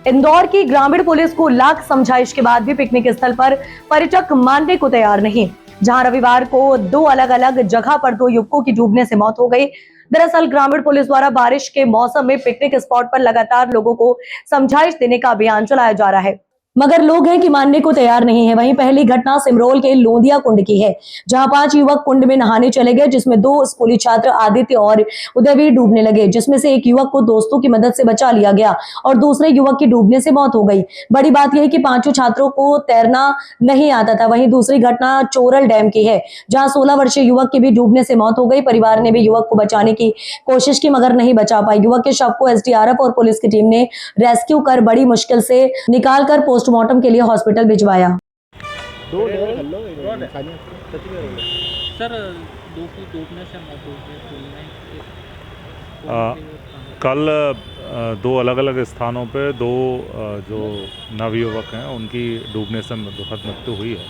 इंदौर की ग्रामीण पुलिस को लाख समझाइश के बाद भी पिकनिक स्थल पर पर्यटक मानने को तैयार नहीं। जहां रविवार को दो अलग अलग जगह पर दो युवकों की डूबने से मौत हो गई। दरअसल ग्रामीण पुलिस द्वारा बारिश के मौसम में पिकनिक स्पॉट पर लगातार लोगों को समझाइश देने का अभियान चलाया जा रहा है, मगर लोग हैं कि मानने को तैयार नहीं है। वहीं पहली घटना सिमरोल के लोंदिया कुंड की है, जहां 5 युवक कुंड में नहाने चले गए, जिसमें 2 स्कूली छात्र आदित्य और उदयवीर डूबने लगे, जिसमें से एक युवक को दोस्तों की मदद से बचा लिया गया और दूसरे युवक की डूबने से मौत हो गई। बड़ी बात यह है कि 5 छात्रों को तैरना नहीं आता था। वहीं दूसरी घटना चोरल डैम की है, जहां 16 वर्षीय युवक की भी डूबने से मौत हो गई। परिवार ने भी युवक को बचाने की कोशिश की, मगर नहीं बचा पाई। युवक के शव को एसडीआरएफ और पुलिस की टीम ने रेस्क्यू कर बड़ी मुश्किल से निकालकर पोस्टमार्टम के लिए हॉस्पिटल भिजवाया। सर दो की डूबने से मौत हो गई। कल 2 अलग अलग स्थानों पे 2 जो नवयुवक हैं उनकी डूबने से दुखद मृत्यु हुई है।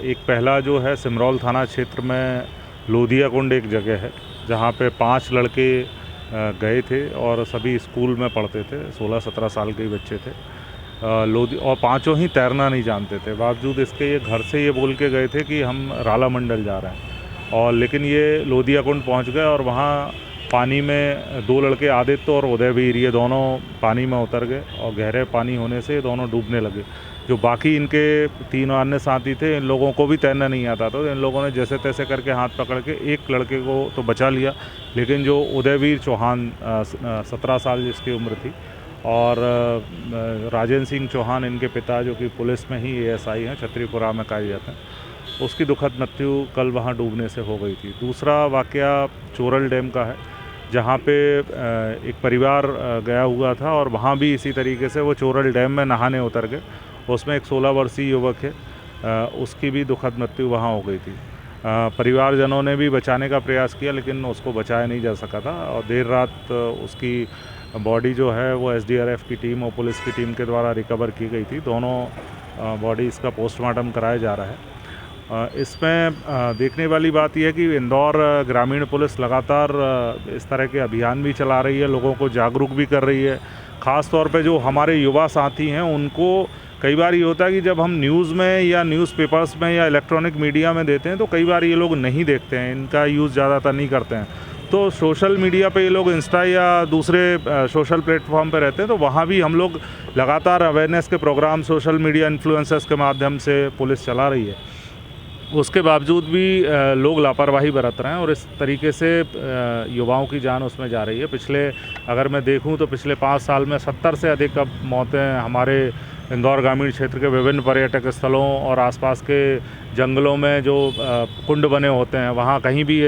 एक पहला जो है सिमरौल थाना क्षेत्र में लोदिया कुंड एक जगह है, जहाँ पे 5 लड़के गए थे और सभी स्कूल में पढ़ते थे। 16-17 साल के बच्चे थे। और 5 ही तैरना नहीं जानते थे। बावजूद इसके ये घर से ये बोल के गए थे कि हम राला मंडल जा रहे हैं, और लेकिन ये लोदिया कुंड पहुँच गए और वहाँ पानी में 2 लड़के आदित्य और उदयवीर ये दोनों पानी में उतर गए, और गहरे पानी होने से ये दोनों डूबने लगे। जो बाकी इनके 3 अन्य साथी थे, इन लोगों को भी तैरना नहीं आता था। तो इन लोगों ने जैसे तैसे करके हाथ पकड़ के एक लड़के को तो बचा लिया, लेकिन जो उदयवीर चौहान 17 साल जिसकी उम्र थी, और राजेंद्र सिंह चौहान इनके पिता, जो कि पुलिस में ही एएसआई हैं, छतरीपुरा में कार्यरत हैं, उसकी दुखद मृत्यु कल वहाँ डूबने से हो गई थी। दूसरा वाकया चोरल डैम का है, जहाँ पे एक परिवार गया हुआ था और वहाँ भी इसी तरीके से वो चोरल डैम में नहाने उतर गए। उसमें एक 16 वर्षीय युवक है, उसकी भी दुखद मृत्यु वहाँ हो गई थी। परिवारजनों ने भी बचाने का प्रयास किया, लेकिन उसको बचाया नहीं जा सका था, और देर रात उसकी बॉडी जो है वो एसडीआरएफ की टीम और पुलिस की टीम के द्वारा रिकवर की गई थी। दोनों बॉडीज़ का पोस्टमार्टम कराया जा रहा है। इसमें देखने वाली बात यह है कि इंदौर ग्रामीण पुलिस लगातार इस तरह के अभियान भी चला रही है, लोगों को जागरूक भी कर रही है। ख़ास तौर पे जो हमारे युवा साथी हैं, उनको कई बार ये होता है कि जब हम न्यूज़ में या न्यूज़पेपर्स में या इलेक्ट्रॉनिक मीडिया में देते हैं तो कई बार ये लोग नहीं देखते हैं, इनका यूज़ ज़्यादातर नहीं करते हैं। तो सोशल मीडिया पे ये लोग इंस्टा या दूसरे सोशल प्लेटफॉर्म पे रहते हैं, तो वहाँ भी हम लोग लगातार अवेयरनेस के प्रोग्राम सोशल मीडिया इन्फ्लुएंसर्स के माध्यम से पुलिस चला रही है। उसके बावजूद भी लोग लापरवाही बरत रहे हैं, और इस तरीके से युवाओं की जान उसमें जा रही है। अगर मैं देखूं तो पिछले 5 साल में 70 से अधिक अब मौतें हमारे इंदौर ग्रामीण क्षेत्र के विभिन्न पर्यटक स्थलों और आसपास के जंगलों में जो कुंड बने होते हैं, वहाँ कहीं भी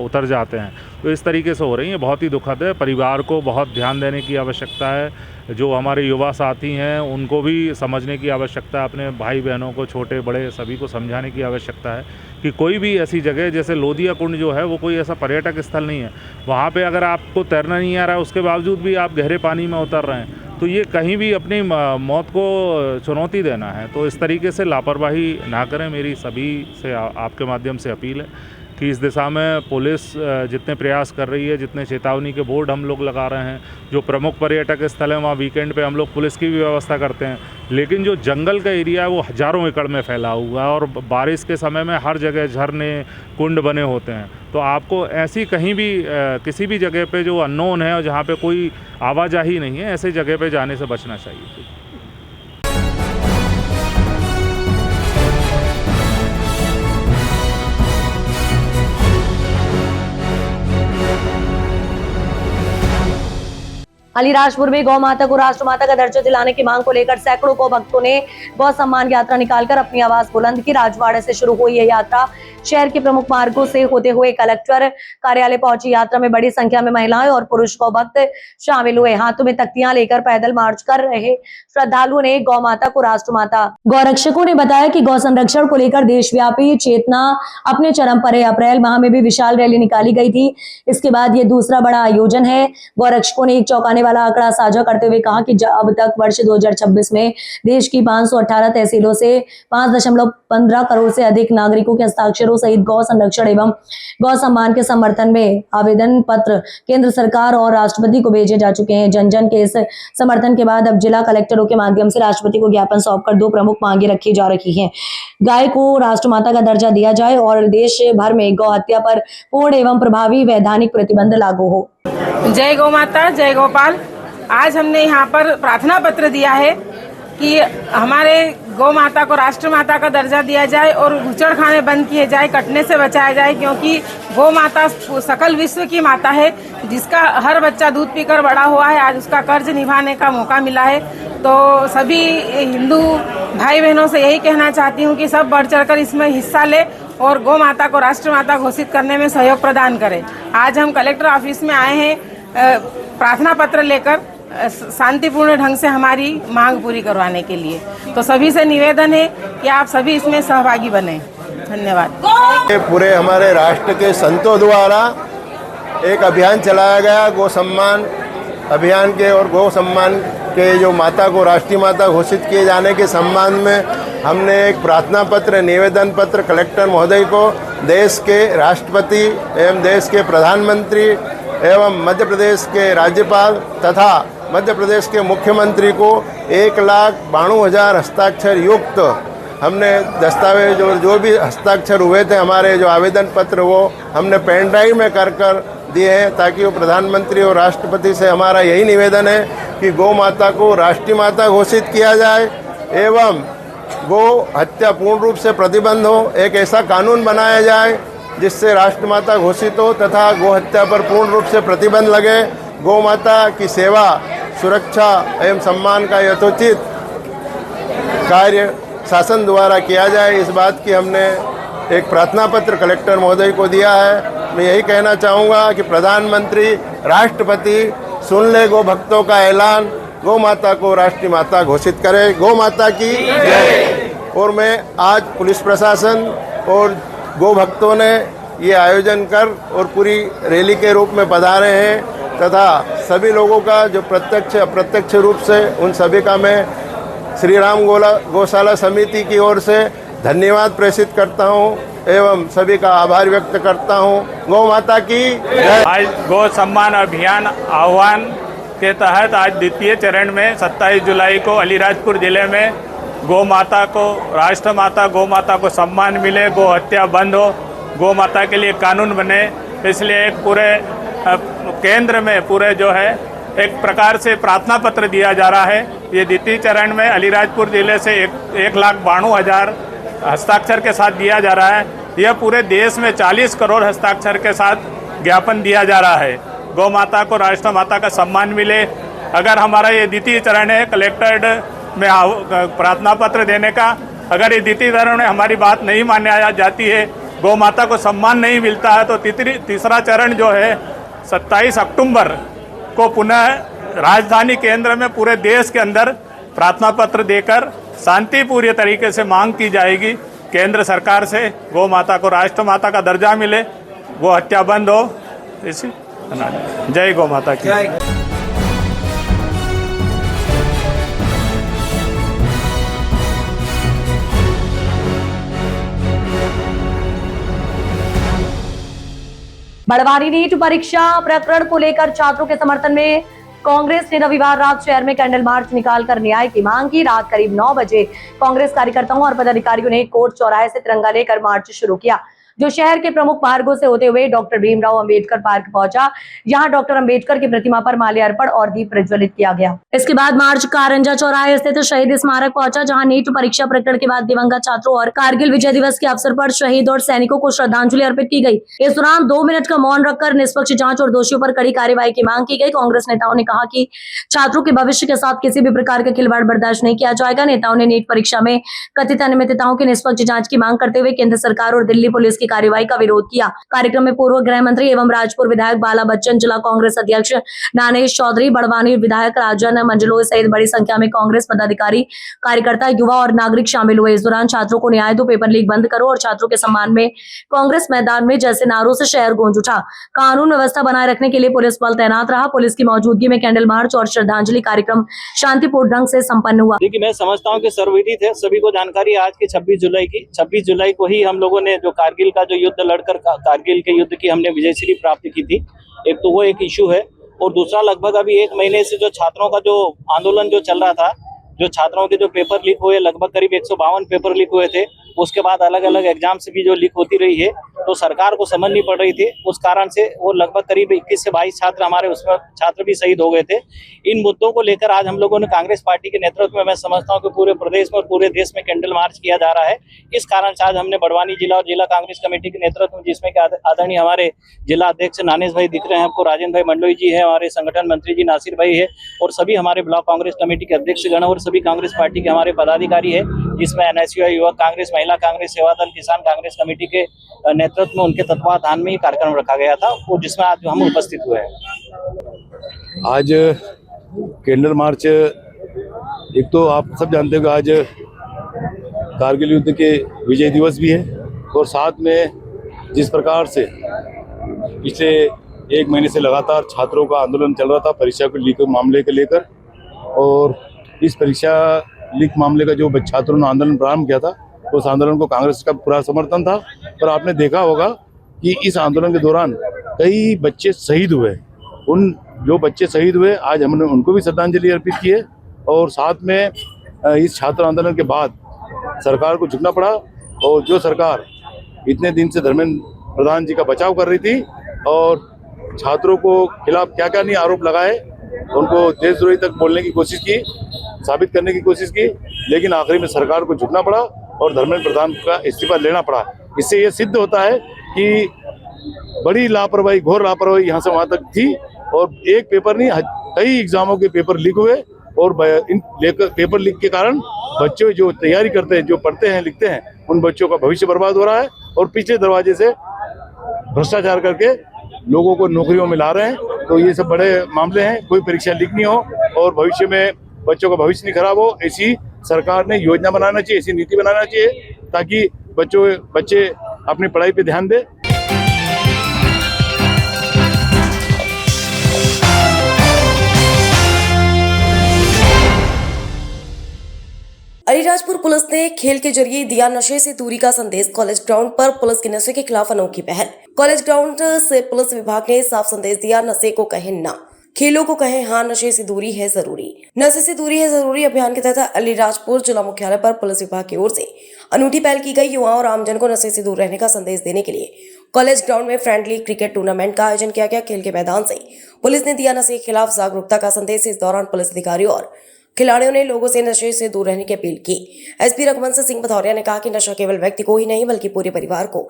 उतर जाते हैं। तो इस तरीके से हो रही है, बहुत ही दुखद है। परिवार को बहुत ध्यान देने की आवश्यकता है। जो हमारे युवा साथी हैं उनको भी समझने की आवश्यकता है, अपने भाई बहनों को, छोटे बड़े सभी को समझाने की आवश्यकता है कि कोई भी ऐसी जगह, जैसे लोदिया कुंड जो है वो कोई ऐसा पर्यटक स्थल नहीं है। वहाँ पे अगर आपको तैरना नहीं आ रहा है, उसके बावजूद भी आप गहरे पानी में उतर रहे हैं, तो ये कहीं भी अपनी मौत को चुनौती देना है। तो इस तरीके से लापरवाही ना करें, मेरी सभी से आपके माध्यम से अपील है कि इस दिशा में पुलिस जितने प्रयास कर रही है, जितने चेतावनी के बोर्ड हम लोग लगा रहे हैं, जो प्रमुख पर्यटक स्थल हैं वहाँ वीकेंड पे हम लोग पुलिस की भी व्यवस्था करते हैं। लेकिन जो जंगल का एरिया है वो हज़ारों एकड़ में फैला हुआ है, और बारिश के समय में हर जगह झरने, कुंड बने होते हैं। तो आपको ऐसी कहीं भी किसी भी जगह पे जो अननोन है और जहाँ पे कोई आवाजाही नहीं है, ऐसे जगह पे जाने से बचना चाहिए। अलीराजपुर में गौ माता को राष्ट्र माता का दर्जा दिलाने की मांग को लेकर सैकड़ों गौ भक्तों ने गौ सम्मान यात्रा निकालकर अपनी आवाज बुलंद की। राजवाड़े से शुरू हुई यह यात्रा शहर के प्रमुख मार्गों से होते हुए कलेक्टर कार्यालय पहुंची। यात्रा में बड़ी संख्या में महिलाएं और पुरुष गौ भक्त शामिल हुए। हाथों में तख्तियां लेकर पैदल मार्च कर रहे श्रद्धालुओं ने गौ माता को राष्ट्र माता। गौरक्षकों ने बताया कि गौ संरक्षण को लेकर देशव्यापी चेतना अपने चरम पर है। अप्रैल माह में भी विशाल रैली निकाली गई थी। इसके बाद ये दूसरा बड़ा आयोजन है। गौरक्षकों ने एक चौंकाने वाला आंकड़ा साझा करते हुए कहा कि अब तक वर्ष 2026 में देश की 518 तहसीलों से 5.15 करोड़ से अधिक नागरिकों के हस्ताक्षरों हस्ताक्षरों सहित गौ संरक्षण एवं गौ सम्मान के समर्थन में आवेदन पत्र केंद्र सरकार और राष्ट्रपति को भेजे जा चुके हैं। जन जन के इस समर्थन के बाद अब जिला कलेक्टरों के माध्यम से राष्ट्रपति को ज्ञापन सौंपकर दो प्रमुख मांगे रखी जा रही हैं। गाय को राष्ट्रमाता का दर्जा दिया जाए और देश भर में गौ हत्या पर पूर्ण एवं प्रभावी वैधानिक प्रतिबंध लागू हो। जय गौ माता, जय गोपाल। आज हमने यहाँ पर प्रार्थना पत्र दिया है कि हमारे गौ माता को राष्ट्रमाता का दर्जा दिया जाए और बूचड़खाने बंद किए जाए, कटने से बचाया जाए, क्योंकि गौ माता सकल विश्व की माता है, जिसका हर बच्चा दूध पीकर बड़ा हुआ है। आज उसका कर्ज निभाने का मौका मिला है। तो सभी हिंदू भाई बहनों से यही कहना चाहती हूँ कि सब बढ़ चढ़कर इसमें हिस्सा ले और गौ माता को राष्ट्रमाता घोषित करने में सहयोग प्रदान करें। आज हम कलेक्टर ऑफिस में आए हैं प्रार्थना पत्र लेकर शांतिपूर्ण ढंग से हमारी मांग पूरी करवाने के लिए। तो सभी से निवेदन है कि आप सभी इसमें सहभागी बने। धन्यवाद। पूरे हमारे राष्ट्र के संतों द्वारा एक अभियान चलाया गया गौ सम्मान अभियान के, और गौ सम्मान के जो माता को राष्ट्रीय माता घोषित किए जाने के सम्मान में हमने एक प्रार्थना पत्र, निवेदन पत्र कलेक्टर महोदय को देश के राष्ट्रपति एवं देश के प्रधानमंत्री एवं मध्य प्रदेश के राज्यपाल तथा मध्य प्रदेश के मुख्यमंत्री को 1,92,000 हस्ताक्षर युक्त हमने दस्तावेज और जो भी हस्ताक्षर हुए थे हमारे जो आवेदन पत्र, वो हमने पेन ड्राइव में कर दिए हैं, ताकि वो प्रधानमंत्री और राष्ट्रपति से हमारा यही निवेदन है कि गौ माता को राष्ट्रीय माता घोषित किया जाए एवं गौ हत्या पूर्ण रूप से प्रतिबंध हो। एक ऐसा कानून बनाया जाए जिससे राष्ट्रमाता घोषित हो तथा गौ हत्या पर पूर्ण रूप से प्रतिबंध लगे। गौ माता की सेवा, सुरक्षा एवं सम्मान का यथोचित कार्य शासन द्वारा किया जाए। इस बात की हमने एक प्रार्थना पत्र कलेक्टर महोदय को दिया है। मैं यही कहना चाहूँगा कि प्रधानमंत्री, राष्ट्रपति सुन ले गौ भक्तों का ऐलान, गौ माता को राष्ट्रीय माता घोषित करे। गौ माता की जय। और मैं आज पुलिस प्रशासन और गौ भक्तों ने ये आयोजन कर और पूरी रैली के रूप में पधारे हैं तथा सभी लोगों का जो प्रत्यक्ष अप्रत्यक्ष रूप से, उन सभी का मैं श्री राम गौशाला समिति की ओर से धन्यवाद प्रेषित करता हूं एवं सभी का आभार व्यक्त करता हूं। गौ माता की जय। आज गौ सम्मान अभियान आह्वान के तहत आज द्वितीय चरण में 27 जुलाई को अलीराजपुर जिले में गौ माता को राष्ट्रमाता, गौ माता को सम्मान मिले, गौ हत्या बंद हो, गौ माता के लिए कानून बने, इसलिए एक पूरे केंद्र में पूरे जो है एक प्रकार से प्रार्थना पत्र दिया जा रहा है। ये द्वितीय चरण में अलीराजपुर जिले से 1,92,000 हस्ताक्षर के साथ दिया जा रहा है। यह पूरे देश में 40 करोड़ हस्ताक्षर के साथ ज्ञापन दिया जा रहा है। गौ माता को राष्ट्रमाता का सम्मान मिले। अगर हमारा ये द्वितीय चरण है कलेक्टेड में प्रार्थना पत्र देने का, अगर ये द्वितीय चरण में हमारी बात नहीं मानी जाती है, गौ माता को सम्मान नहीं मिलता है, तो तीसरा चरण जो है 27 अक्टूबर को पुनः राजधानी केंद्र में पूरे देश के अंदर प्रार्थना पत्र देकर शांतिपूर्ण तरीके से मांग की जाएगी केंद्र सरकार से, गौ माता को राष्ट्रमाता का दर्जा मिले, गौ हत्या बंद हो। इसी जय गौ माता की। बड़वानी नीट परीक्षा प्रकरण को लेकर छात्रों के समर्थन में कांग्रेस ने रविवार रात शहर में कैंडल मार्च निकालकर न्याय की मांग की। रात करीब 9 बजे कांग्रेस कार्यकर्ताओं और पदाधिकारियों ने कोर्ट चौराहे से तिरंगा लेकर मार्च शुरू किया, जो शहर के प्रमुख मार्गों से होते हुए डॉक्टर भीमराव अंबेडकर पार्क पहुंचा। यहां डॉक्टर अंबेडकर की प्रतिमा पर माल्यार्पण और दीप प्रज्वलित किया गया। इसके बाद मार्च कारंजा चौराहे स्थित शहीद स्मारक पहुंचा, जहां नीट परीक्षा प्रकरण के बाद दिवंगत छात्रों और कारगिल विजय दिवस के अवसर पर शहीद और सैनिकों को श्रद्धांजलि अर्पित की गई। इस दौरान 2 मिनट का मौन रखकर निष्पक्ष जांच और दोषियों पर कड़ी कार्रवाई की मांग की गई। कांग्रेस नेताओं ने कहा कि छात्रों के भविष्य के साथ किसी भी प्रकार का खिलवाड़ बर्दाश्त नहीं किया जाएगा। नेताओं ने नीट परीक्षा में कथित अनियमितताओं की निष्पक्ष जांच की मांग करते हुए केंद्र सरकार और दिल्ली पुलिस की कार्रवाई का विरोध किया। कार्यक्रम में पूर्व गृह मंत्री एवं राजपुर विधायक बाला बच्चन, जिला कांग्रेस अध्यक्ष नानेश चौधरी, बड़वानी विधायक राजन मंजलोई सहित बड़ी संख्या में कांग्रेस पदाधिकारी, कार्यकर्ता, युवा और नागरिक शामिल हुए। इस दौरान छात्रों को न्याय दो, पेपर लीक बंद करो और छात्रों के सम्मान में कांग्रेस मैदान में जैसे नारों से शहर गूंज उठा। कानून व्यवस्था बनाए रखने के लिए पुलिस बल तैनात रहा। पुलिस की मौजूदगी में कैंडल मार्च और श्रद्धांजलि कार्यक्रम शांतिपूर्ण ढंग से संपन्न हुआ। देखिए, मैं समझता हूँ कि सर्वविदित है, सभी को जानकारी आज की 26 जुलाई को ही हम लोगों ने जो कारगिल का जो युद्ध लड़कर कारगिल के युद्ध की हमने विजयश्री प्राप्त की थी, एक तो वो एक इशू है। और दूसरा, लगभग अभी 1 महीने से जो छात्रों का जो आंदोलन जो चल रहा था, जो छात्रों के जो पेपर लीक हुए, लगभग करीब 152 पेपर लीक हुए थे, उसके बाद अलग अलग एग्जाम्स भी जो लीक होती रही है, तो सरकार को समझनी पड़ रही थी। उस कारण से वो लगभग करीब 21 से 22 छात्र हमारे उसमें छात्र भी शहीद हो गए थे। इन मुद्दों को लेकर आज हम लोगों ने कांग्रेस पार्टी के नेतृत्व में, मैं समझता हूं कि पूरे प्रदेश में और पूरे देश में कैंडल मार्च किया जा रहा है। इस कारण से आज हमने बड़वानी जिला और जिला कांग्रेस कमेटी के नेतृत्व में, जिसमें आदरणीय हमारे जिला अध्यक्ष नानेश भाई दिख रहे हैं आपको, राजेंद्र भाई मंडलोई जी है, हमारे संगठन मंत्री जी नासिर भाई है, और सभी हमारे ब्लॉक कांग्रेस कमेटी के अध्यक्ष गण और सभी कांग्रेस पार्टी के हमारे पदाधिकारी है, जिसमें NSUI, युवक कांग्रेस, महिला कांग्रेस, सेवा दल, किसान कांग्रेस कमेटी के नेतृत्व में, उनके तत्वाधान में ही कार्यक्रम रखा गया था, वो जिसमें आज हम उपस्थित हुए हैं। आज कैंडल मार्च, एक तो आप सब जानते हो कि आज कारगिल युद्ध के विजय दिवस भी है, और साथ में जिस प्रकार से पिछले 1 महीने से लगातार छात्रों का आंदोलन चल रहा था परीक्षा को लीक मामले को लेकर, और इस परीक्षा लीक मामले का जो छात्रों ने आंदोलन प्रारंभ किया था, उस आंदोलन को कांग्रेस का पूरा समर्थन था। पर आपने देखा होगा कि इस आंदोलन के दौरान कई बच्चे शहीद हुए। उन जो बच्चे शहीद हुए, आज हमने उनको भी श्रद्धांजलि अर्पित की है। और साथ में इस छात्र आंदोलन के बाद सरकार को झुकना पड़ा, और जो सरकार इतने दिन से धर्मेंद्र प्रधान जी का बचाव कर रही थी और छात्रों को खिलाफ क्या क्या नहीं आरोप लगाए, उनको देशद्रोही तक बोलने की कोशिश की, साबित करने की कोशिश की, लेकिन आखिरी में सरकार को झुकना पड़ा और धर्मेंद्र प्रधान का इस्तीफा लेना पड़ा। इससे ये सिद्ध होता है कि बड़ी लापरवाही, घोर लापरवाही यहाँ से वहाँ तक थी, और एक पेपर नहीं, कई एग्जामों के पेपर लीक हुए, और इन पेपर लीक के कारण बच्चे जो तैयारी करते हैं, जो पढ़ते हैं, लिखते हैं, उन बच्चों का भविष्य बर्बाद हो रहा है, और पीछे दरवाजे से भ्रष्टाचार करके लोगों को नौकरियों में ला रहे हैं। तो ये सब बड़े मामले हैं। कोई परीक्षा लीक नहीं हो और भविष्य में बच्चों का भविष्य नहीं खराब हो, ऐसी सरकार ने योजना बनाना चाहिए, ऐसी नीति बनाना चाहिए, ताकि बच्चे अपनी पढ़ाई पे ध्यान दें। अलीराजपुर पुलिस ने खेल के जरिए दिया नशे से दूरी का संदेश। कॉलेज ग्राउंड पर पुलिस की नशे के खिलाफ अनोखी पहल। कॉलेज ग्राउंड से पुलिस विभाग ने साफ संदेश दिया, नशे को कहें ना, खेलों को कहें हाँ, नशे से दूरी है जरूरी। नशे से दूरी है जरूरी अभियान के तहत अलीराजपुर जिला मुख्यालय पर पुलिस विभाग की ओर से अनूठी पहल की गई। युवाओं और आमजन को नशे से दूर रहने का संदेश देने के लिए कॉलेज ग्राउंड में फ्रेंडली क्रिकेट टूर्नामेंट का आयोजन किया गया। खेल के मैदान से पुलिस ने दिया नशे के खिलाफ जागरूकता का संदेश। इस दौरान पुलिस अधिकारियों और खिलाड़ियों ने लोगों से नशे से दूर रहने की अपील की। एसपी रघुवंश सिंह भदौरिया ने कहा कि नशा केवल व्यक्ति को ही नहीं बल्कि पूरे परिवार को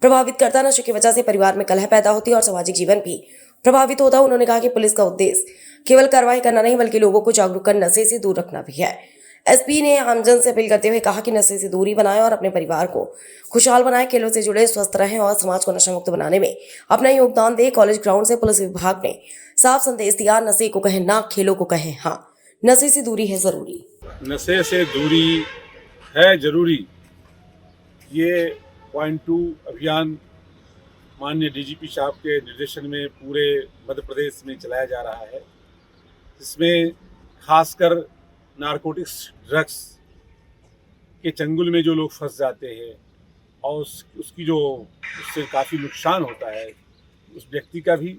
प्रभावित करता है। नशे की वजह से परिवार में कलह पैदा होती है और सामाजिक जीवन भी प्रभावित होता है। उन्होंने कहा कि पुलिस का उद्देश्य केवल कार्रवाई करना नहीं बल्कि लोगों को जागरूक कर नशे से दूर रखना भी है। एसपी ने आमजन से अपील करते हुए कहा कि नशे से दूरी बनाएं और अपने परिवार को खुशहाल बनाएं, खेलों से जुड़े स्वस्थ रहें और समाज को नशा मुक्त बनाने में अपना योगदान दें। कॉलेज ग्राउंड से पुलिस विभाग ने साफ संदेश दिया, नशे को कहें ना, खेलों को कहें हाँ, नशे से दूरी है जरूरी। नशे से दूरी है जरूरी, ये पॉइंट 2 अभियान माननीय डीजीपी साहब के निर्देशन में पूरे मध्य प्रदेश में चलाया जा रहा है। इसमें खासकर नारकोटिक्स ड्रग्स के चंगुल में जो लोग फंस जाते हैं और उसकी जो उससे काफ़ी नुकसान होता है उस व्यक्ति का भी,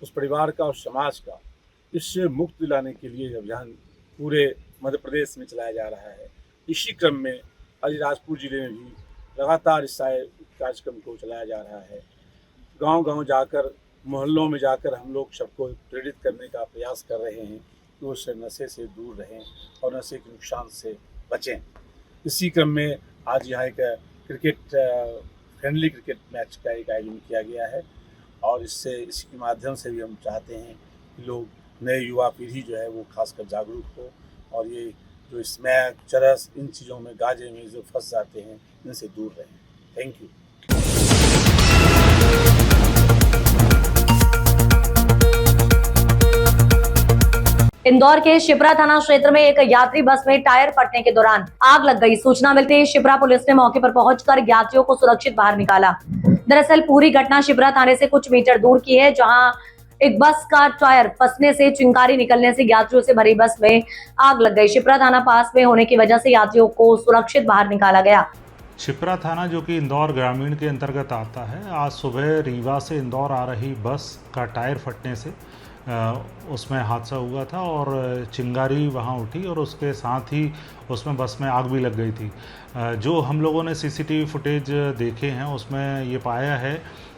उस परिवार का और समाज का, इससे मुक्त दिलाने के लिए अभियान पूरे मध्य प्रदेश में चलाया जा रहा है। इसी क्रम में अलीराजपुर जिले में भी लगातार इस कार्यक्रम को चलाया जा रहा है। गांव-गांव जाकर, मोहल्लों में जाकर हम लोग सबको प्रेरित करने का प्रयास कर रहे हैं कि वो नशे से दूर रहें और नशे के नुकसान से बचें। इसी क्रम में आज यहाँ एक फ्रेंडली क्रिकेट मैच का एक आयोजन किया गया है, और इसके माध्यम से भी हम चाहते हैं कि लोग, नए युवा पीढ़ी जो है वो खासकर जागरूक हो और ये जो स्मैक, चरस, इन चीज़ों में, गांजे में जो फंस जाते हैं, इनसे दूर रहें। Thank you. इंदौर के शिप्रा थाना क्षेत्र में एक यात्री बस में टायर फटने के दौरान आग लग गई। सूचना मिलते ही शिप्रा पुलिस ने मौके पर पहुंचकर यात्रियों को सुरक्षित बाहर निकाला। दरअसल पूरी घटना शिप्रा थाने से कुछ मीटर दूर की है, जहां एक बस का टायर फंसने से चिंगारी निकलने से यात्रियों से भरी बस में आग लग गई। शिप्रा थाना पास में होने की वजह से यात्रियों को सुरक्षित बाहर निकाला गया। छिपरा थाना जो कि इंदौर ग्रामीण के अंतर्गत आता है, आज सुबह रीवा से इंदौर आ रही बस का टायर फटने से उसमें हादसा हुआ था और चिंगारी वहां उठी और उसके साथ ही उसमें बस में आग भी लग गई थी। जो हम लोगों ने सीसीटीवी फुटेज देखे हैं उसमें ये पाया है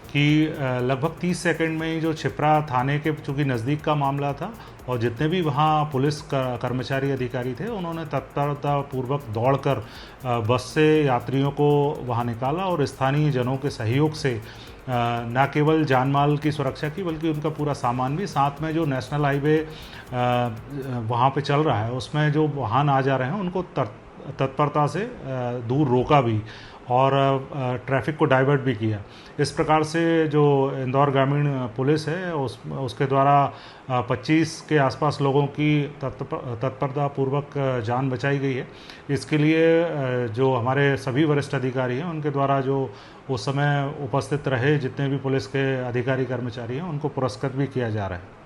कि लगभग 30 सेकंड में ही जो छिपरा थाने के चूँकि नज़दीक का मामला था और जितने भी वहाँ पुलिस कर्मचारी अधिकारी थे उन्होंने तत्परतापूर्वक दौड़कर बस से यात्रियों को वहाँ निकाला और स्थानीय जनों के सहयोग से न केवल जान माल की सुरक्षा की बल्कि उनका पूरा सामान भी, साथ में जो नेशनल हाईवे वहाँ पे चल रहा है उसमें जो वाहन आ जा रहे हैं उनको तत्परता से दूर रोका भी और ट्रैफिक को डाइवर्ट भी किया। इस प्रकार से जो इंदौर ग्रामीण पुलिस है उसके द्वारा 25 के आसपास लोगों की तत्परतापूर्वक जान बचाई गई है। इसके लिए जो हमारे सभी वरिष्ठ अधिकारी हैं उनके द्वारा जो उस समय उपस्थित रहे जितने भी पुलिस के अधिकारी कर्मचारी हैं उनको पुरस्कृत भी किया जा रहा है।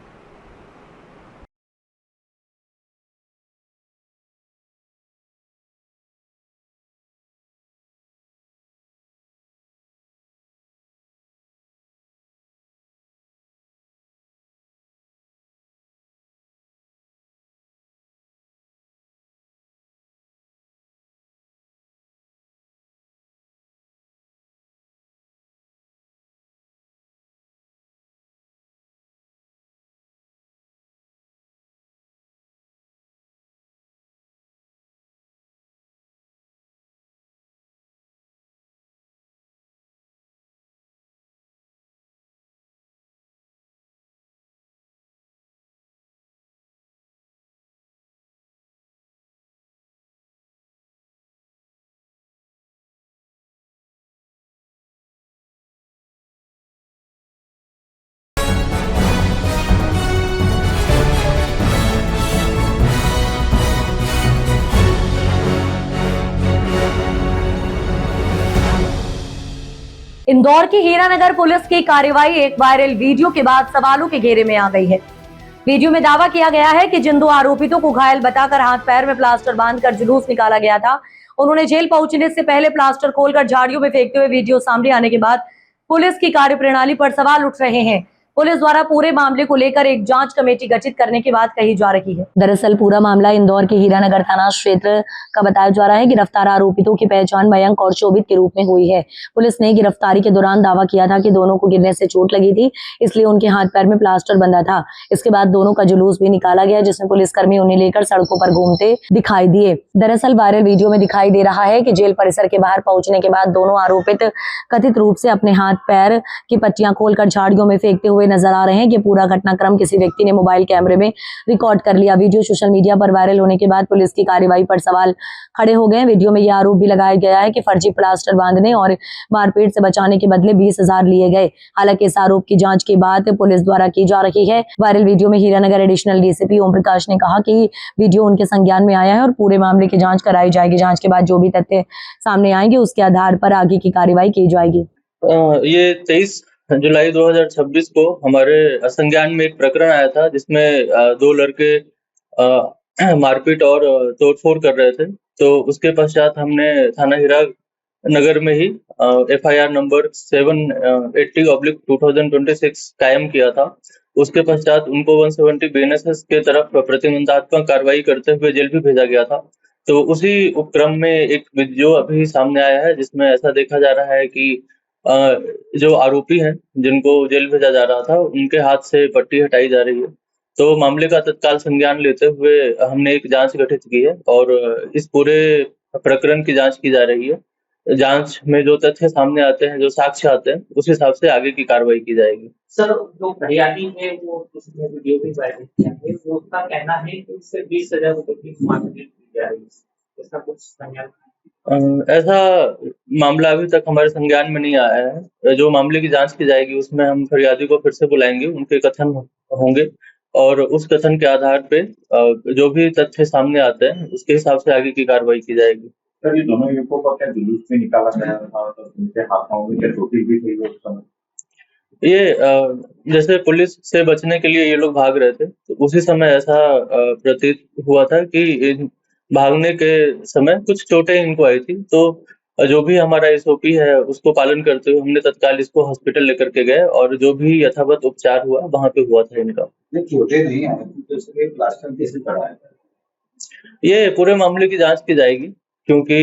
इंदौर की हीरानगर पुलिस की कार्रवाई एक वायरल वीडियो के बाद सवालों के घेरे में आ गई है। वीडियो में दावा किया गया है कि जिन दो आरोपितों को घायल बताकर हाथ पैर में प्लास्टर बांधकर जुलूस निकाला गया था, उन्होंने जेल पहुंचने से पहले प्लास्टर खोलकर झाड़ियों में फेंकते हुए वीडियो सामने आने के बाद पुलिस की कार्यप्रणाली पर सवाल उठ रहे हैं। पुलिस द्वारा पूरे मामले को लेकर एक जांच कमेटी गठित करने की बात कही जा रही है। दरअसल पूरा मामला इंदौर के हीरानगर थाना क्षेत्र का बताया जा रहा है। गिरफ्तार आरोपितों की पहचान मयंक और शोभित के रूप में हुई है। पुलिस ने गिरफ्तारी के दौरान दावा किया था कि दोनों को गिरने से चोट लगी थी, इसलिए उनके हाथ पैर में प्लास्टर बंधा था। इसके बाद दोनों का जुलूस भी निकाला गया, जिसमें पुलिसकर्मी उन्हें लेकर सड़कों पर घूमते दिखाई दिए। दरअसल वायरल वीडियो में दिखाई दे रहा है कि जेल परिसर के बाहर पहुंचने के बाद दोनों आरोपित कथित रूप से अपने हाथ पैर की पट्टियां खोलकर झाड़ियों में फेंकते हुए नजर आ रहे हैं। पूरा घटनाक्रम किसी व्यक्ति ने मोबाइल कैमरे में रिकॉर्ड कर लिया। वीडियो सोशल मीडिया पर वायरल होने के बाद पुलिस की कार्रवाई पर सवाल खड़े हो गए। वीडियो में यह आरोप भी लगाया गया है कि फर्जी प्लास्टर बांधने और मारपीट से बचाने के बदले 20,000 लिए गए। हालांकि इस आरोप की जांच की बात पुलिस द्वारा की जा रही है। वायरल वीडियो में हीरानगर एडिशनल डीसीपी ओम प्रकाश ने कहा कि वीडियो उनके संज्ञान में आया है और पूरे मामले की जांच कराई जाएगी। जांच के बाद जो भी तथ्य सामने आएंगे उसके आधार पर आगे की कार्रवाई की जाएगी। ये 23 जुलाई 2026 को हमारे संज्ञान में एक प्रकरण आया था जिसमें दो लड़के मारपीट और तोड़फोड़ कर रहे थे। तो उसके पश्चात हमने थाना हीरानगर में ही FIR नंबर 780/2026 कायम किया था। उसके पश्चात उनको 170 BNSS के तरफ प्रतिबंधात्मक कार्रवाई करते हुए जेल भी भेजा गया था। तो उसी उपक्रम में एक वीडियो अभी सामने आया है जिसमें ऐसा देखा जा रहा है कि जो आरोपी हैं जिनको जेल भेजा जा रहा था उनके हाथ से पट्टी हटाई जा रही है। तो मामले का तत्काल संज्ञान लेते हुए हमने एक जांच गठित की है और इस पूरे प्रकरण की जांच की जा रही है। जांच में जो तथ्य सामने आते हैं, जो साक्ष्य आते हैं, उस हिसाब से आगे की कार्रवाई की जाएगी। सर, जो फरियादी है वो उसने वीडियो भी वायरल किया है, वो उसका कहना है कि उससे 20,000 रुपए की मांगनी की जा रही है। इसका कुछ संज्ञान ऐसा मामला अभी तक हमारे संज्ञान में नहीं आया है। जो मामले की जांच की जाएगी उसमें हम फरियादी को फिर से बुलाएंगे, उनके कथन होंगे और उस कथन के आधार पे जो भी तथ्य सामने आते हैं उसके हिसाब से आगे की कार्रवाई की जाएगी। सर, ये दोनों युवकों को क्या जुलूस में निकाला गया था तो उनके हाथों में क्या चोटी भी थी उस समय? ये जैसे पुलिस से बचने के लिए ये लोग भाग रहे थे, तो उसी समय ऐसा प्रतीत हुआ था कि भागने के समय कुछ चोटें इनको आई थी। तो जो भी हमारा एसओपी है उसको पालन करते हुए हमने तत्काल इसको हॉस्पिटल लेकर के गए और जो भी यथावत उपचार हुआ वहां पे हुआ था इनका। छोटे नहीं है तो इसलिए प्लास्टर कैसे पड़ा है? ये पूरे मामले की जांच की जाएगी क्योंकि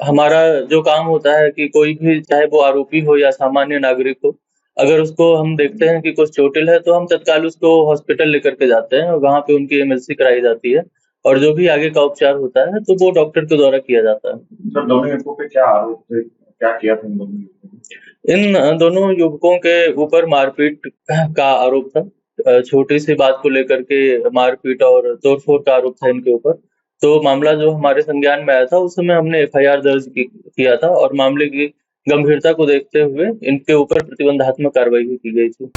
हमारा जो काम होता है कि कोई भी चाहे वो आरोपी हो या सामान्य नागरिक हो, अगर उसको हम देखते हैं कि कुछ चोटिल है तो हम तत्काल उसको हॉस्पिटल लेकर के जाते हैं और वहां पे उनकी एमएलसी कराई जाती है और जो भी आगे का उपचार होता है तो वो डॉक्टर के द्वारा किया जाता है। सर दोनों युवकों पे क्या आरोप थे, क्या किया था इन दोनों युवकों ने? इन दोनों युवकों के ऊपर मारपीट का आरोप था। छोटी सी बात को लेकर के मारपीट और तोड़फोड़ का आरोप था इनके ऊपर। तो मामला जो हमारे संज्ञान में आया था उस समय हमने एफआईआर दर्ज किया था और मामले की गंभीरता को देखते हुए इनके ऊपर प्रतिबंधात्मक कार्रवाई भी की गई थी।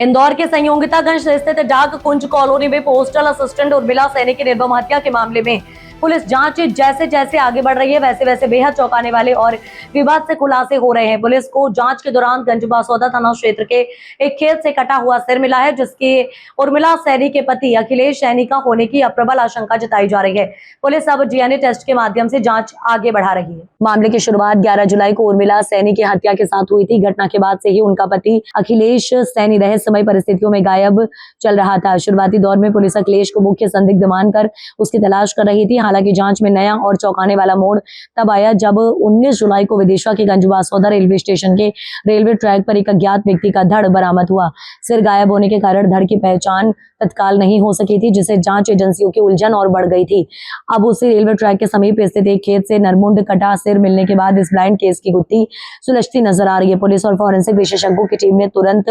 इंदौर के संयोगितागंज स्थित डाक कुंज कॉलोनी में पोस्टल असिस्टेंट उर्मिला सैनी की निर्मम हत्या के मामले में पुलिस जांच जैसे जैसे आगे बढ़ रही है वैसे वैसे बेहद चौंकाने वाले और विवाद से खुलासे हो रहे हैं। पुलिस को जांच के दौरान गंजबासौदा थाना क्षेत्र के एक खेत से कटा हुआ सिर मिला है जिसके उर्मिला सैनी के पति अखिलेश सैनी का होने की प्रबल आशंका जताई जा रही है। पुलिस अब डीएनए टेस्ट के माध्यम से जांच आगे बढ़ा रही है। मामले की शुरुआत 11 जुलाई को उर्मिला सैनी की हत्या के साथ हुई थी। घटना के बाद से ही उनका पति अखिलेश सैनी रहस्यमय परिस्थितियों में गायब चल रहा था। शुरुआती दौर में पुलिस अखिलेश को मुख्य संदिग्ध मानकर उसकी तलाश कर रही थी। हालांकि जांच में नया और चौंकाने वाला मोड़ तब आया जब 19 जुलाई को विदिशा के गंजबासौदा रेलवे स्टेशन के रेलवे ट्रैक पर एक अज्ञात व्यक्ति का धड़ बरामद हुआ। सिर गायब होने के कारण धड़ की पहचान तत्काल नहीं हो सकी थी जिससे जांच एजेंसियों की उलझन और बढ़ गई थी। अब उसी रेलवे ट्रैक के समीप स्थित एक खेत से नरमुंड कटा सिर मिलने के बाद इस ब्लाइंड केस की गुत्थी सुलझती नजर आ रही है। पुलिस और फॉरेंसिक विशेषज्ञों की टीम ने तुरंत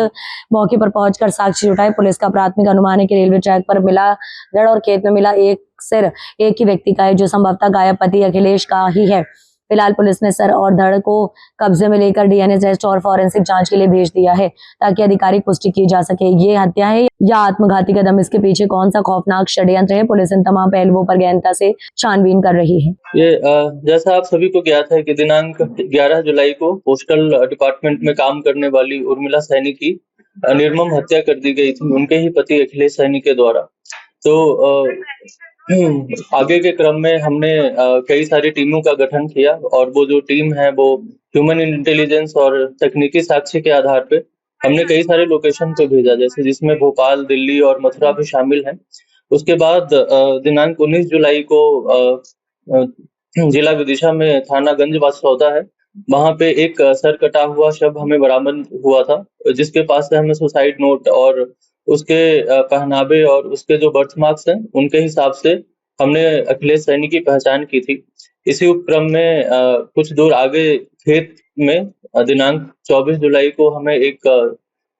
मौके पर पहुंचकर साक्ष्य जुटाए। पुलिस का प्राथमिक अनुमान है कि रेलवे ट्रैक पर मिला धड़ और खेत में मिला एक सिर एक ही व्यक्ति का है जो संभवतः गायब पति अखिलेश का ही है। फिलहाल पुलिस ने सर और धड़ को कब्जे में लेकर डीएनए टेस्ट और फॉरेंसिक जांच के लिए भेज दिया है ताकि आधिकारिक पुष्टि की जा सके ये हत्या है या आत्मघाती कदम, इसके पीछे कौन सा खौफनाक षड्यंत्र है। पुलिस इन तमाम पहलुओं पर गहनता से छानबीन कर रही है। ये जैसा आप सभी को ज्ञात है कि दिनांक 11 जुलाई को पोस्टल डिपार्टमेंट में काम करने वाली उर्मिला सैनी की निर्मम हत्या कर दी गई थी उनके ही पति अखिलेश सैनी के द्वारा। तो आगे के क्रम में हमने कई सारी टीमों का गठन किया और वो जो टीम है वो ह्यूमन इंटेलिजेंस और तकनीकी साक्ष्य के आधार पे हमने कई सारे लोकेशन पे भेजा, जैसे जिसमें भोपाल, दिल्ली और मथुरा भी शामिल हैं। उसके बाद दिनांक 19 जुलाई को जिला विदिशा में थाना गंजबासौदा है, वहां पे एक सर कटा हुआ शव हमें बरामद हुआ था जिसके पास से हमें सुसाइड नोट और उसके पहनावे और उसके जो बर्थ मार्क्स हैं उनके हिसाब से हमने अखिलेश सैनी की पहचान की थी। इसी उपक्रम में कुछ दूर आगे खेत में दिनांक 24 जुलाई को हमें एक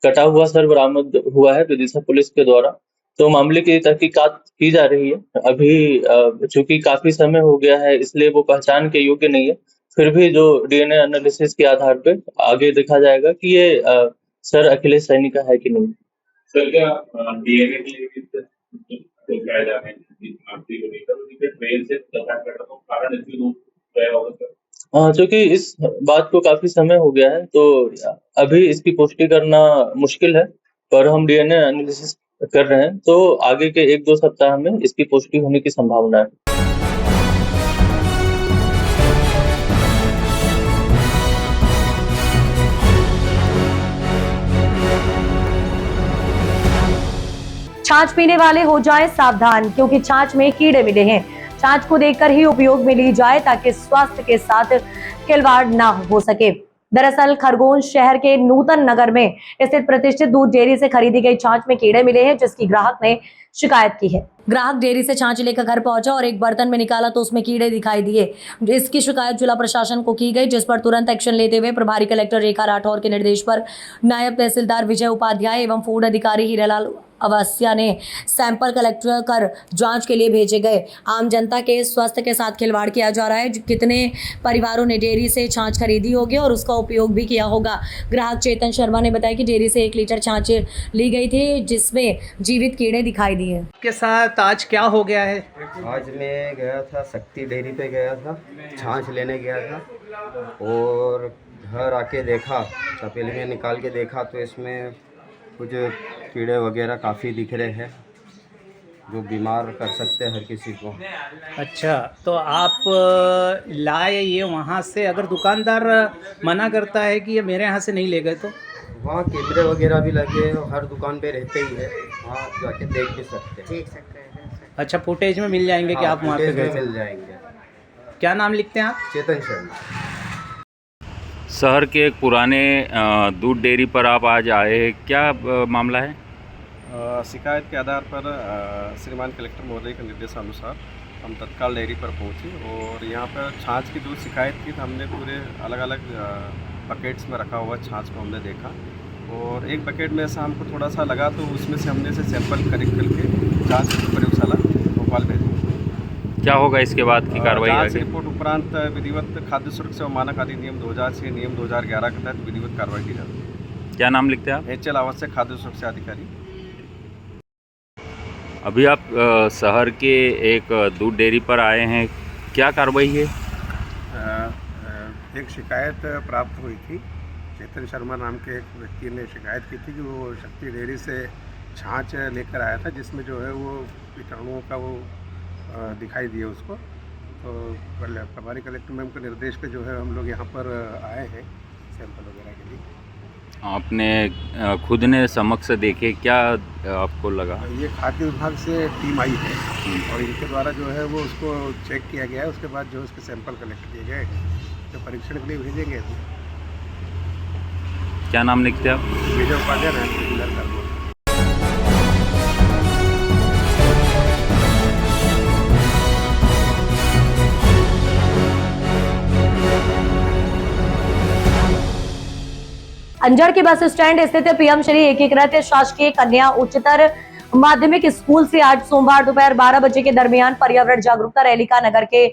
कटा हुआ सर बरामद हुआ है विदिशा पुलिस के द्वारा। तो मामले की तहकीकात की जा रही है। अभी चूंकि काफी समय हो गया है इसलिए वो पहचान के योग्य नहीं है, फिर भी जो डीएनए एनालिसिस के आधार पे आगे देखा जाएगा कि ये सर अखिलेश सैनी का है कि नहीं। सर क्या डीएनए क्या जा रहे हैं ट्रेन से कारण चूंकि इस बात को काफी समय हो गया है तो अभी इसकी पुष्टि करना मुश्किल है, पर हम डीएनए एनालिसिस कर रहे हैं तो आगे के 1-2 सप्ताह में इसकी पुष्टि होने की संभावना है। छाछ पीने वाले हो जाएं सावधान क्योंकि छाछ में कीड़े मिले हैं। छाछ को देखकर ही उपयोग में ली जाए ताकि स्वास्थ्य के साथ खिलवाड़ ना हो सके। दरअसल खरगोन शहर के नूतन नगर में स्थित प्रतिष्ठित दूध डेयरी से खरीदी गई छाछ में कीड़े मिले हैं जिसकी ग्राहक ने शिकायत की है। ग्राहक डेयरी से छाछ लेकर घर पहुंचा और एक बर्तन में निकाला तो उसमें कीड़े दिखाई दिए। इसकी शिकायत जिला प्रशासन को की गई जिस पर तुरंत एक्शन लेते हुए प्रभारी कलेक्टर रेखा राठौर के निर्देश पर नायब तहसीलदार विजय उपाध्याय एवं फूड अधिकारी हीरालाल अवस्थिया ने सैंपल कलेक्ट कर जांच के लिए भेजे गए। आम जनता के स्वास्थ्य के साथ खिलवाड़ किया जा रहा है। कितने परिवारों ने डेयरी से छाछ खरीदी होगी और उसका उपयोग भी किया होगा। ग्राहक चेतन शर्मा ने बताया कि डेयरी से 1 लीटर छाछ ली गई थी जिसमें जीवित कीड़े दिखाई दिए। के साथ आज क्या हो गया है? आज मैं गया था शक्ति डेयरी पे गया था, छाछ लेने गया था और घर आके देखा, तपेली में निकाल के देखा तो इसमें कुछ कीड़े वगैरह काफ़ी दिख रहे हैं जो बीमार कर सकते हैं हर किसी को। अच्छा, तो आप लाए ये वहाँ से, अगर दुकानदार मना करता है कि ये मेरे यहाँ से नहीं ले गए तो? वहाँ कैमरे वगैरह भी लगे हैं और हर दुकान पे रहते ही है, वहाँ जाके देख भी सकते हैं। अच्छा, फुटेज में मिल जाएंगे कि आप वहाँ पे गए थे? मिल जाएंगे। क्या नाम लिखते हैं आप? चेतन शर्मा। शहर के एक पुराने दूध डेयरी पर आप आज आए, क्या मामला है? शिकायत के आधार पर श्रीमान कलेक्टर महोदय के निर्देशानुसार हम तत्काल डेयरी पर पहुंचे और यहाँ पर छाछ की जो शिकायत की तो हमने पूरे अलग अलग बकेट्स में रखा हुआ छाछ को हमने देखा और एक बकेट में ऐसा हमको थोड़ा सा लगा तो उसमें से हमने से सैंपल कलेक्ट करके जाँच प्रयोगशाला भोपाल भेजे। क्या होगा इसके बाद की कार्रवाई? जाँच रिपोर्ट उपरांत विधिवत खाद्य सुरक्षा और मानक अधिनियम 2006 नियम 2011 के तहत विधिवत कार्रवाई की जाती है। क्या नाम लिखते हैं आप? HL आवश्यक खाद्य सुरक्षा अधिकारी। अभी आप शहर के एक दूध डेयरी पर आए हैं, क्या कार्रवाई है? एक शिकायत प्राप्त हुई थी। चेतन शर्मा नाम के एक व्यक्ति ने शिकायत की थी कि वो शक्ति डेयरी से छाछ लेकर आया था जिसमें जो है वो कीटाणुओं का वो दिखाई दिया उसको। तो प्रभारी कलेक्टर मैम के निर्देश पे जो है हम लोग यहाँ पर आए हैं सैंपल वगैरह के लिए। आपने खुद ने समक्ष देखे, क्या आपको लगा? ये खाद्य विभाग से टीम आई है और इनके द्वारा जो है वो उसको चेक किया गया है। उसके बाद जो उसके सैंपल कलेक्ट किए गए तो परीक्षण के लिए भेजेंगे। क्या नाम लिखते हैं आप? विजय उपाध्याय, रेजिडेंट कार्गो। अंजड़ के बस स्टैंड स्थित पीएम श्री एकीकृत शासकीय कन्या उच्चतर माध्यमिक स्कूल से आज सोमवार दोपहर 12 बजे के दरमियान पर्यावरण जागरूकता रैली का नगर के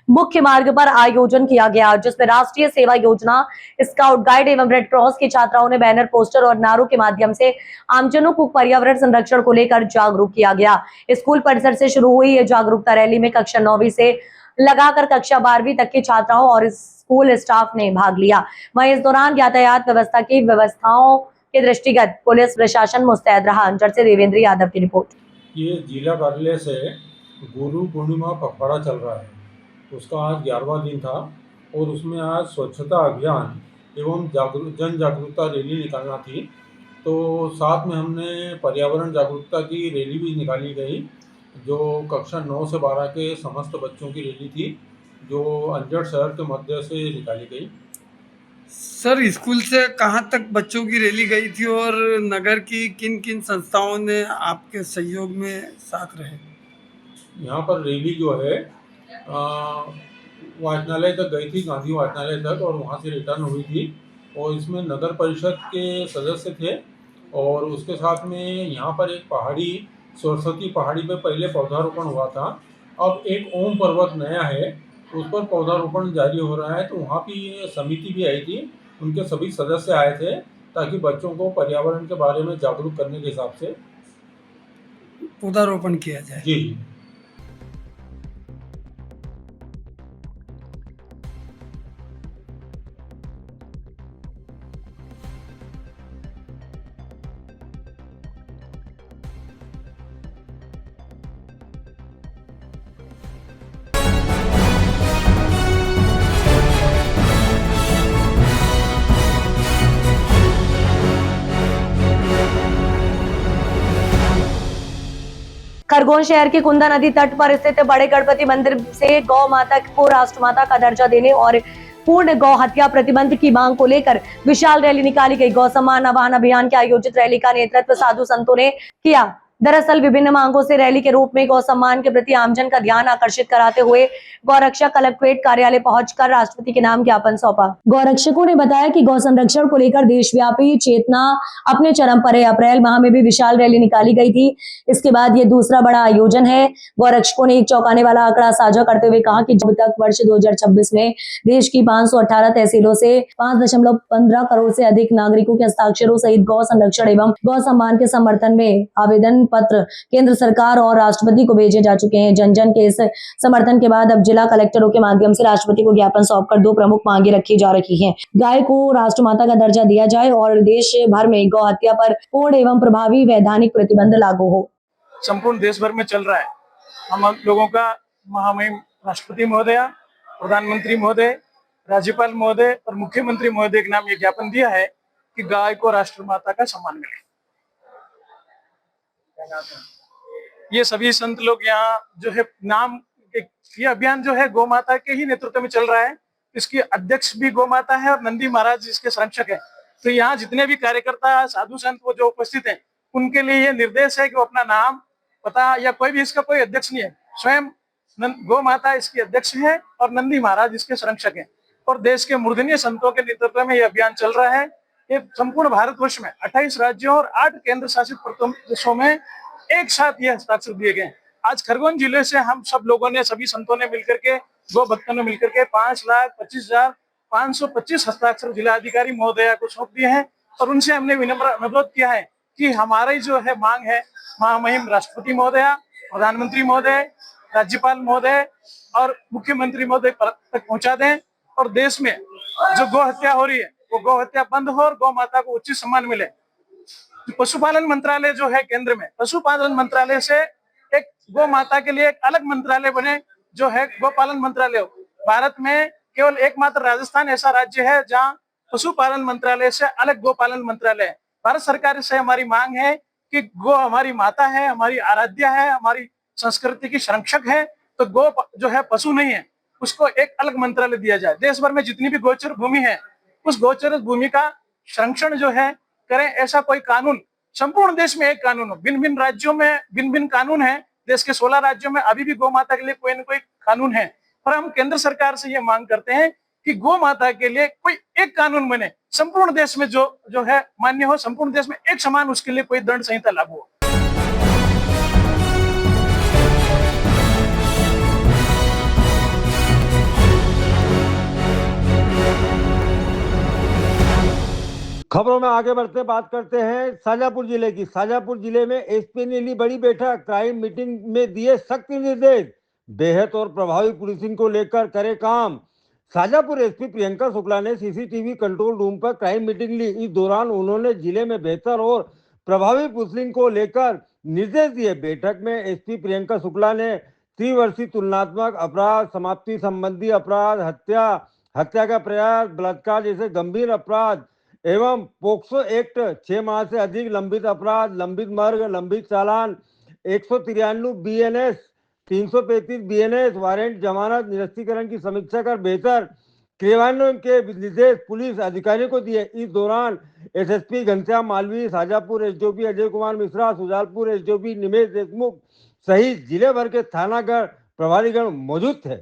मुख्य मार्ग पर आयोजन किया गया, जिसमें राष्ट्रीय सेवा योजना, स्काउट गाइड एवं रेड क्रॉस की छात्राओं ने बैनर, पोस्टर और नारों के माध्यम से आमजनों को पर्यावरण संरक्षण को लेकर जागरूक किया गया। स्कूल परिसर से शुरू हुई ये जागरूकता रैली में कक्षा 9वीं से लगाकर कक्षा 12वीं तक की छात्राओं और स्कूल स्टाफ ने भाग लिया। वहीं इस दौरान यातायात व्यवस्था की व्यवस्थाओं के दृष्टिगत पुलिस प्रशासन मुस्तैद रहा। अंजड़ से देवेंद्र यादव की रिपोर्ट। ये जिला कार्यालय से गुरु पूर्णिमा पखवाड़ा चल रहा है, उसका आज 11वां दिन था और उसमें आज स्वच्छता अभियान एवं जन जागरूकता रैली निकालना थी। तो साथ में हमने पर्यावरण जागरूकता की रैली भी निकाली गई, जो कक्षा 9 से 12 के समस्त बच्चों की रैली थी, जो अंजड़ शहर के मध्य से निकाली गई। सर, स्कूल से कहाँ तक बच्चों की रैली गई थी और नगर की किन किन संस्थाओं ने आपके सहयोग में साथ रहे? यहाँ पर रैली जो है वाचनालय तक गई थी, गांधी वाचनालय तक, और वहाँ से रिटर्न हुई थी। और इसमें नगर परिषद के सदस्य थे और उसके साथ में यहाँ पर एक पहाड़ी, सरस्वती पहाड़ी पे पहले पौधारोपण हुआ था। अब एक ओम पर्वत नया है, उस पर पौधारोपण जारी हो रहा है। तो वहाँ की समिति भी आई थी, उनके सभी सदस्य आए थे ताकि बच्चों को पर्यावरण के बारे में जागरूक करने के हिसाब से पौधारोपण किया जाए। जी। खरगोन शहर के कुंदा नदी तट पर स्थित बड़े गणपति मंदिर से गौ माता को राष्ट्रमाता का दर्जा देने और पूर्ण गौ हत्या प्रतिबंध की मांग को लेकर विशाल रैली निकाली गई। गौ सम्मान आह्वान अभियान के आयोजित रैली का नेतृत्व साधु संतों ने किया। दरअसल विभिन्न मांगों से रैली के रूप में गौ सम्मान के प्रति आमजन का ध्यान आकर्षित कराते हुए गौरक्षक कलेक्ट्रेट कार्यालय पहुंचकर राष्ट्रपति के नाम ज्ञापन सौंपा। गौरक्षकों ने बताया कि गौ संरक्षण को लेकर देशव्यापी चेतना अपने चरम पर है। अप्रैल माह में भी विशाल रैली निकाली गई थी। इसके बाद ये दूसरा बड़ा आयोजन है। गौरक्षकों ने एक चौंकाने वाला आंकड़ा साझा करते हुए कहा कि जब तक वर्ष 2026 में देश की 518 तहसीलों से 5.15 करोड़ से अधिक नागरिकों के हस्ताक्षरों सहित गौ संरक्षण एवं गौ सम्मान के समर्थन में आवेदन पत्र केंद्र सरकार और राष्ट्रपति को भेजे जा चुके हैं। जन जन के इस समर्थन के बाद अब जिला कलेक्टरों के माध्यम से राष्ट्रपति को ज्ञापन सौंपकर 2 प्रमुख मांगे रखी जा रही हैं। गाय को राष्ट्रमाता का दर्जा दिया जाए और देश भर में गौ हत्या पर पूर्ण एवं प्रभावी वैधानिक प्रतिबंध लागू हो। संपूर्ण देश भर में चल रहा है। हम लोगों का महामहिम राष्ट्रपति महोदय, प्रधानमंत्री महोदय, राज्यपाल महोदय और मुख्यमंत्री महोदय के नाम ये ज्ञापन दिया है कि गाय को राष्ट्रमाता का सम्मान मिले। ये सभी संत लोग यहाँ जो है नाम, ये अभियान जो है गौ माता के ही नेतृत्व में चल रहा है। इसकी अध्यक्ष भी गौ माता है और नंदी महाराज इसके संरक्षक है। तो यहाँ जितने भी कार्यकर्ता, साधु संत वो जो उपस्थित हैं, उनके लिए ये निर्देश है कि वो अपना नाम, पता या कोई भी, इसका कोई अध्यक्ष नहीं है, स्वयं गौ माता इसकी अध्यक्ष है और नंदी महाराज इसके संरक्षक हैं। और देश के मूर्धन्य संतों के नेतृत्व में ये अभियान चल रहा है। ये संपूर्ण भारतवर्ष में 28 राज्यों और 8 केंद्र शासित प्रदेशों में एक साथ ये हस्ताक्षर दिए गए। आज खरगोन जिले से हम सब लोगों ने, सभी संतों ने मिलकर के, गौ भक्तों ने मिलकर के 5,25,525 हस्ताक्षर जिलाधिकारी महोदया को सौंप दिए हैं। और उनसे हमने विनम्र अनुरोध किया है कि हमारी जो है मांग है महामहिम राष्ट्रपति महोदया, प्रधानमंत्री महोदय, राज्यपाल महोदय और मुख्यमंत्री महोदय तक पहुंचा दें और देश में जो गौ हत्या हो रही है वो गौ हत्या बंद हो और गौ माता को उचित सम्मान मिले। पशुपालन मंत्रालय जो है केंद्र में, पशुपालन मंत्रालय से एक गौ माता के लिए एक अलग मंत्रालय बने जो है गोपालन मंत्रालय। भारत में केवल एकमात्र राजस्थान ऐसा राज्य है जहाँ पशुपालन मंत्रालय से अलग गोपालन मंत्रालय है। भारत सरकार से हमारी मांग है कि गौ हमारी माता है, हमारी आराध्या है, हमारी संस्कृति की संरक्षक है। तो गौ जो है पशु नहीं है, उसको एक अलग मंत्रालय दिया जाए। देश भर में जितनी भी गोचर भूमि है उस गोचर भूमि का संरक्षण जो है करें। ऐसा कोई कानून संपूर्ण देश में एक कानून हो। भिन्न भिन्न राज्यों में भिन्न भिन्न कानून है। देश के 16 राज्यों में अभी भी गौ माता के लिए कोई न कोई कानून है। और हम केंद्र सरकार से ये मांग करते हैं कि गौ माता के लिए कोई एक कानून बने, संपूर्ण देश में जो है मान्य हो, संपूर्ण देश में एक समान उसके लिए कोई दंड संहिता लागू हो। खबरों में आगे बढ़ते बात करते हैं शाजापुर जिले की। शाजापुर जिले में एसपी ने ली बड़ी बैठक, क्राइम मीटिंग में दिए सख्त निर्देश, बेहद और प्रभावी पुलिसिंग को लेकर करे काम। शाजापुर एसपी प्रियंका शुक्ला ने सीसीटीवी कंट्रोल रूम पर क्राइम मीटिंग ली। इस दौरान उन्होंने जिले में बेहतर और प्रभावी पुलिसिंग को लेकर निर्देश दिए। बैठक में एसपी प्रियंका शुक्ला ने त्रिवर्षीय तुलनात्मक अपराध, समाप्ति संबंधी अपराध, हत्या का प्रयास, बलात्कार जैसे गंभीर अपराध एवं पोक्सो एक्ट 6 माह से अधिक लंबित अपराध, लंबित मर्ग, लंबित चालान, 193 बीएनएस, 335 बीएनएस, वारंट जमानत निरस्तीकरण की समीक्षा कर बेहतर क्रियान्वयन के निर्देश पुलिस अधिकारियों को दिए। इस दौरान SSP Ghanshyam Malvi, Shajapur SDOP Ajay Kumar Mishra, Shujalpur SDOP Nimesh Deshmukh सहित जिले भर के थानागढ़ प्रभारीगण मौजूद थे।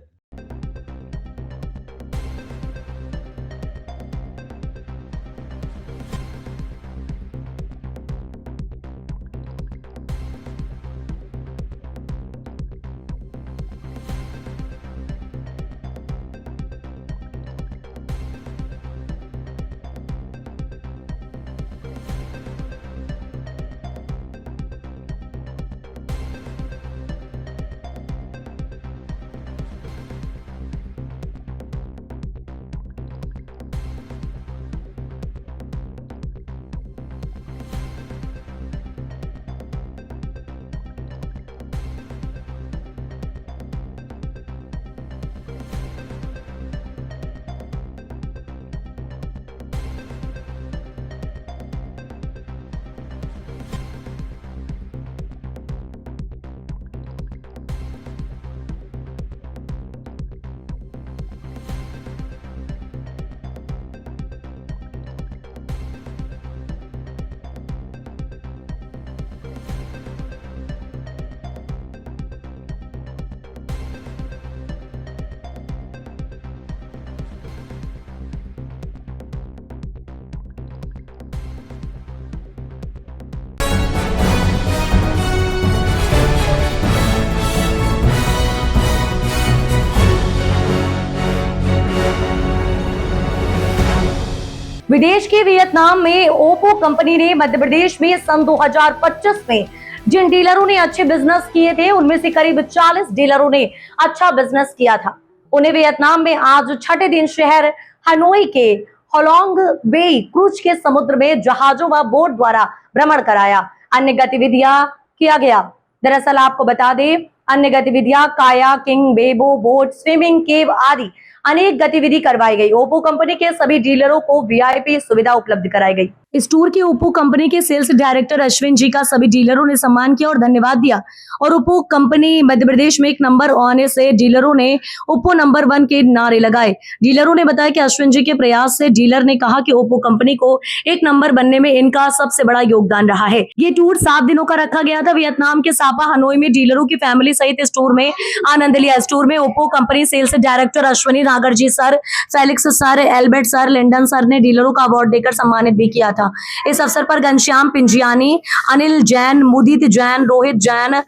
विदेश के वियतनाम में ओप्पो कंपनी ने मध्य प्रदेश में सन 2025 में जिन डीलरों ने अच्छे बिजनेस किए थे उनमें से करीब 40 डीलरों ने अच्छा बिजनेस किया था। उन्हें वियतनाम में आज छठे दिन शहर हनोई के होलोंग बे क्रूज के समुद्र में जहाजों व बोट द्वारा भ्रमण कराया, अन्य गतिविधियां किया गया। दरअसल आपको बता दें, अन्य गतिविधियां कायाकिंग, बेबो बोट, स्विमिंग, केव आदि अनेक गतिविधि करवाई गई। ओप्पो कंपनी के सभी डीलरों को वीआईपी सुविधा उपलब्ध कराई गई। इस टूर के ओप्पो कंपनी के सेल्स डायरेक्टर अश्विन जी का सभी डीलरों ने सम्मान किया और धन्यवाद दिया और ओप्पो कंपनी मध्य प्रदेश में एक नंबर आने से डीलरों ने ओप्पो नंबर 1 के नारे लगाए। डीलरों ने बताया कि अश्विन जी के प्रयास से डीलर ने कहा कि ओप्पो कंपनी को एक नंबर बनने में इनका सबसे बड़ा योगदान रहा है। ये टूर 7 दिनों का रखा गया था। वियतनाम के सापा हनोई में डीलरों की फैमिली सहित इस टूर में आनंद लिया। इस टूर में Oppo company sales director Ashwini Nagarji sir, Felix sir, Albert sir, Lyndon sir ने डीलरों का अवार्ड देकर सम्मानित भी किया था। इस अवसर पर घनश्याम पिंजियानी, अनिल जैन, मुदित जैन, रोहित जैन,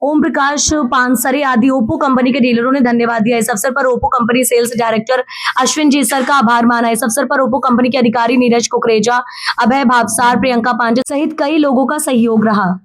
ओम प्रकाश पानसरे आदि ओप्पो कंपनी के डीलरों ने धन्यवाद दिया। इस अवसर पर Oppo company sales director Ashwin ji sir का आभार माना। इस अवसर पर ओप्पो कंपनी के अधिकारी नीरज कुकरेजा, अभय भावसार, प्रियंका पांडे सहित कई लोगों का सहयोग रहा।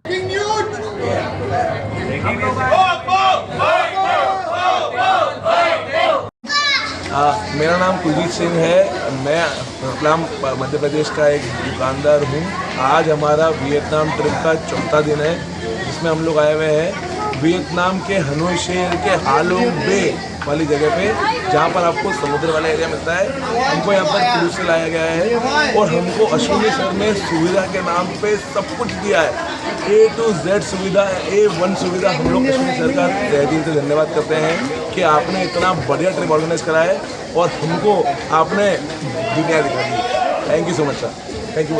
मेरा नाम कुलजीत सिंह है। मैं रतलाम मध्य प्रदेश का एक दुकानदार हूँ। आज हमारा वियतनाम ट्रिप का चौथा दिन है, जिसमें हम लोग आए हुए हैं वियतनाम के हनोई शहर के हालोंग बे वाली जगह पे, जहाँ पर आपको समुद्र वाला एरिया मिलता है। हमको यहाँ पर क्रूज से लाया गया है और हमको अश्विनी सर ने सुविधा के नाम पे सब कुछ दिया है। A to Z सुविधा, A1 सुविधा। हम लोग अश्विनी सर का तहे दिल से धन्यवाद करते हैं कि आपने इतना बढ़िया ट्रिप ऑर्गेनाइज करा है और हमको आपने दुनिया दिखा दी। Thank you so much sir.